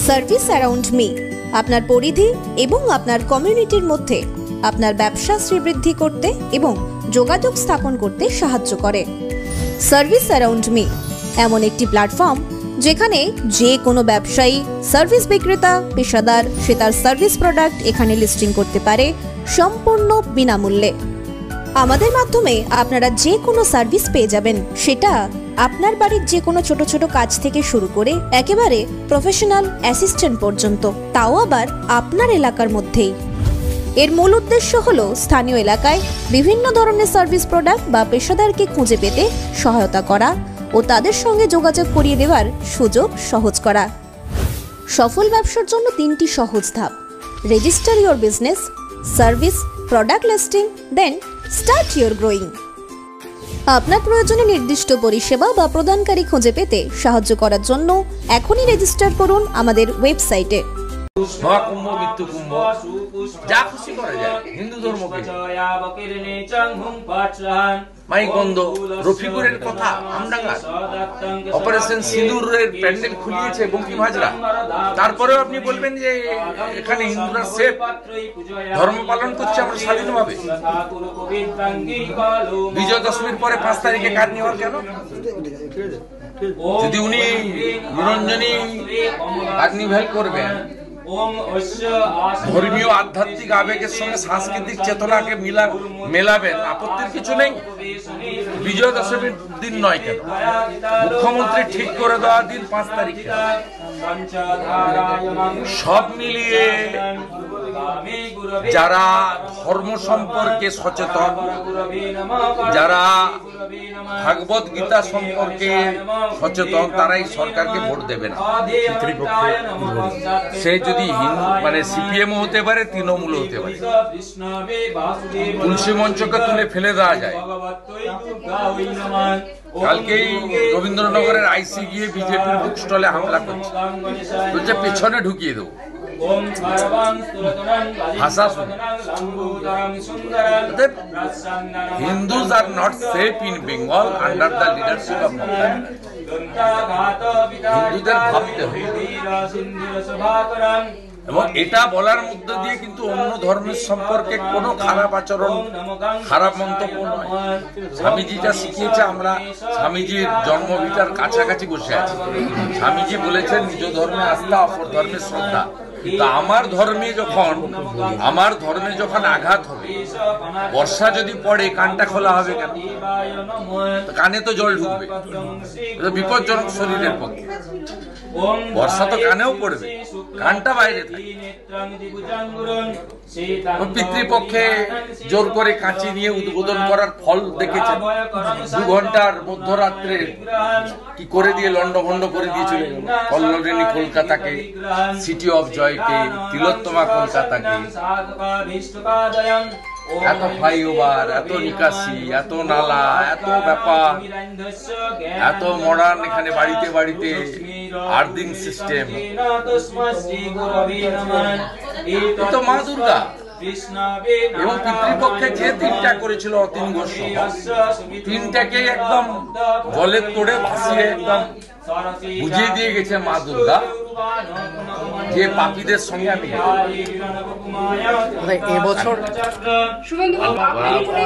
Service around me আপনার পরিধি এবং আপনার কমিউনিটির মধ্যে আপনার ব্যবসা শ্রীবৃদ্ধি করতে এবং যোগাযোগ স্থাপন করতে সাহায্য করে। সার্ভিস অ্যারাউন্ড মি এমন একটি প্ল্যাটফর্ম যেখানে যে কোনো ব্যবসায়ী, সার্ভিস বিক্রেতা, পেশাদার সে তার সার্ভিস প্রোডাক্ট এখানে লিস্টিং করতে পারে সম্পূর্ণ বিনামূল্যে। আমাদের মাধ্যমে আপনারা যে কোনো সার্ভিস পেয়ে যাবেন, সেটা আপনার বাড়ির যে কোনো ছোট ছোট কাজ থেকে শুরু করে একেবারে প্রফেশনাল অ্যাসিস্ট্যান্ট পর্যন্ত, তাও আবার আপনার এলাকার মধ্যেই। এর মূল উদ্দেশ্য হলো স্থানীয় এলাকায় বিভিন্ন ধরনের সার্ভিস প্রোডাক্ট বা পেশাদারকে খুঁজে পেতে সহায়তা করা ও তাদের সঙ্গে যোগাযোগ করিয়ে দেওয়ার সুযোগ সহজ করা। সফল ব্যবসার জন্য 3টি সহজ ধাপ: register your business, service, product listing, then start your growing. আপনার প্রয়োজনে নির্দিষ্ট পরিষেবা বা প্রদানকারী খুঁজে পেতে সাহায্য করার জন্য এখনই রেজিস্টার করুন আমাদের ওয়েবসাইটে। মহাকুম্ভ, মৃত্যুকুম্ভ, যা খুশি করা যায় হিন্দু ধর্মকে। মাইকবন্ধ, রফিকুরের কথা, আমডাঙ্গার অপারেশন সিঁদুরের প্যান্ডেল খুলিয়েছে বঙ্কিম হাজরা। তারপরেও আপনি বলবেন যে এখানে হিন্দুরা সেফ, ধর্ম পালন করছে আমরা স্বাধীনভাবে। বিজয় দশমীর পরে 5 তারিখে কার নেওয়ার কেন? যদি উনি নিরঞ্জনী কার্নিভ্যাল করবেন, ধর্মীয় আধ্যাত্মিক আবেগের সঙ্গে সাংস্কৃতিক চেতনাকে মেলাবেন, আপত্তির কিছু নেই। বিজয় দশমীর দিন নয় কেন? মুখ্যমন্ত্রী ঠিক করে দেওয়া দিন 5 তারিখে। সব মিলিয়ে যারা ধর্ম সম্পর্কে সচেতন, যারা ভাগবত গীতা সম্পর্কে সচেতন, তারাই সরকারকে ভোট দেবে না। সে যদি মানে সিপিএম হতে পারে, তৃণমূল হতে পারে। তুলসী মঞ্চকে তুলে ফেলে দেওয়া যায়। কালকেই রবীন্দ্রনগরের আইসি গিয়ে বিজেপির বুক স্টলে হামলা করছে, বলছে পেছনে ঢুকিয়ে দেবো। ভাষা শুনে Hindus are not safe in Bengal under the leadership of Mamata Banerjee. হিন্দুদের ভাবতে হবে এবং এটা বলার মধ্য দিয়ে কিন্তু অন্য ধর্মের সম্পর্কে কোনো খারাপ আচরণ, খারাপ মন্তব্য নয়। স্বামীজি যা শিখিয়েছে, আমরা স্বামীজির জন্মভিটার কাছাকাছি বসে আছি। স্বামীজি বলেছেন নিজ ধর্মে আস্থা, অপর ধর্মের শ্রদ্ধা। তা আমার ধর্মে যখন আঘাত হবে, বর্ষা যদি পড়ে, কানটা খোলা হবে কেন? কানে তো জল ঢুকবে, বিপজ্জনক শরীরের পক্ষে। বর্ষা তো কানেও পড়বে, কানটা বাইরে থাকে। পিতৃপক্ষে জোর করে কাঁচি নিয়ে উদ্বোধন করার ফল দেখেছেন। 2 ঘন্টার মধ্যরাত্রে কি করে দিয়ে লন্ডভন্ড করে দিয়েছিল। কল্লোলিনী কলকাতাকে, সিটি অফ জয়কে, তিলোত্তমা কলকাতাকে। এত ফ্লাইওভার, এত নিকাশি, এত নালা, এত ব্যাপার, এত মডার্ন এখানে বাড়িতে বাড়িতে আর্থিং সিস্টেম। তো মা দুর্গা এবং পিতৃপক্ষে যে 3টা করেছিল অতীন ঘোষ, 3টাকে একদম জলের তোড়ে ভাসিয়ে একদম বুঝিয়ে দিয়ে গেছে মা দুর্গা যে পাপীদের সঙ্গে আমি এবছর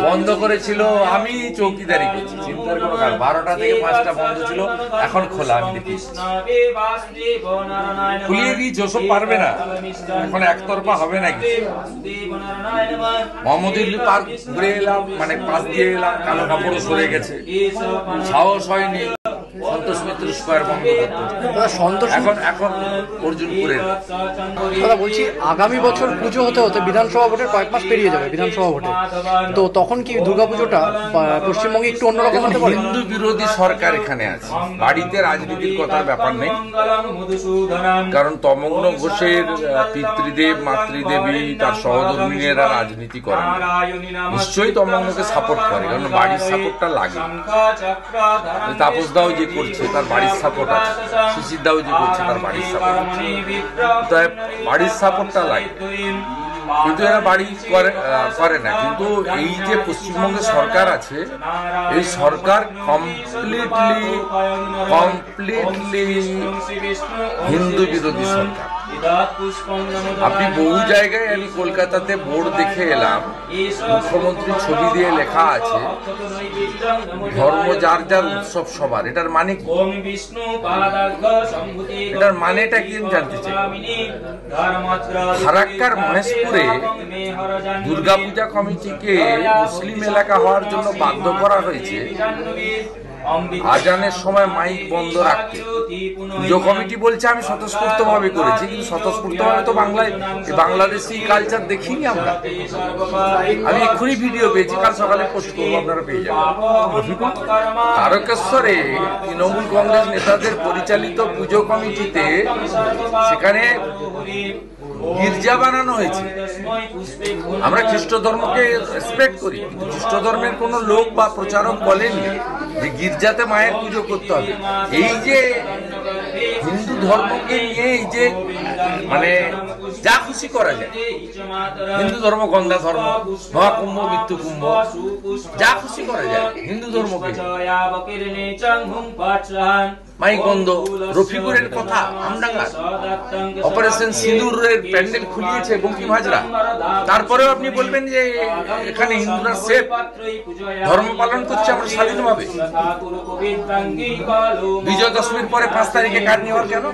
বন্ধ করেছিল। আমি চৌকিদারি করছি, চিন্তার কোনো কারণ। 12টা থেকে 5টা বন্ধ ছিল, এখন খোলা। আমি দেখি খুলিয়ে দিয়েছি, ওসব পারবে না, এখন একতরফা হবে নাকি। মোহাম্মদুল্লি পার্ক ঘুরে এলাম, মানে পাশ দিয়ে এলাম, কালো কাপড় সরে গেছে, সাহস হয়নি সন্তোষ মিত্র স্কয়ার বন্ধ করতে। এখন অর্জুনপুরের দাদা বলছি, আগামী বছর পুজো হতে হতে বিধানসভা ভোটের কয়েক মাস পেরিয়ে যাবে বিধানসভা ভোটে, তো তখন কি দুর্গাপুজোটা পশ্চিমবঙ্গে একটু অন্যরকম হতে পারে? হিন্দু বিরোধী সরকার এখানে আছে, বাড়িতে রাজনীতির কথার ব্যাপার নেই। কারণ তমগ্ন ঘোষের পিতৃদেব, মাতৃদেবী, তার সহধর্মিনীরা রাজনীতি করে, নিশ্চয়ই তমগ্নকে সাপোর্ট করে, কারণ বাড়ির সাপোর্টটা লাগে। তাপস দাও যে করছে তার বাড়ির সাপোর্ট আছে, শিশির দাও যে করছে তার বাড়ির সাপোর্ট আছে, তাই বাড়ির সাপোর্টটা লাগে। কিন্তু এরা বাড়ি করে না। কিন্তু এই যে পশ্চিমবঙ্গের সরকার আছে, এই সরকার কমপ্লিটলি হিন্দু বিরোধী সরকার। আপনি বহু জায়গায়, আমি কলকাতাতে বোর্ড দেখে এলাম, মুখ্যমন্ত্রীর ছবি দিয়ে লেখা আছে ধর্ম যার যার উৎসব সবার। এটার মানে কি? এটার মানেটা কি আমি জানতে চাই। ফারাক্কার মহেশপুরে দুর্গাপূজা কমিটিকে মুসলিম এলাকা হওয়ার জন্য বাধ্য করা হয়েছে আজানের সময় মাইক বন্ধ রাখতে। পুজো কমিটি বলছে আমি স্বতঃস্ফূর্তভাবে করেছি, কিন্তু স্বতঃস্ফূর্তভাবে তো বাংলাদেশি কালচার দেখিনি আমরা। আমি এক্ষুনি ভিডিও পেয়েছি, কাল সকালে পোস্ট করবো, আপনারা পেয়ে যাবেন। তারকেশ্বরে তৃণমূল কংগ্রেস নেতাদের পরিচালিত পুজো কমিটিতে সেখানে গির্জা বানানো হয়েছে। আমরা খ্রিস্ট ধর্মকে রেসপেক্ট করি, কিন্তু খ্রিস্ট ধর্মের কোন লোক বা প্রচারক বলেনি যে গির্জাতে মায়ের পুজো করতে হবে। এই যে হিন্দু ধর্মকে নিয়ে এই যে মানে যা খুশি করা যায়, হিন্দু ধর্ম গঙ্গা ধর্ম, মহাকুম্ভ মৃত্যু কুম্ভ, যা খুশি করা যায় হিন্দু ধর্মকে। মাইক বন্ধ, রফিকুরের কথা আমডাঙ্গার, অপারেশন সিঁদুরের প্যান্ডেল খুলিয়েছে বঙ্কিম হাজরা, তারপরেও আপনি বলবেন যে এখানে হিন্দুরা সেফ, ধর্ম পালন করছে আমরা স্বাধীনভাবে। বিজয় দশমীর পরে 5 তারিখে কার নেওয়ার কেন?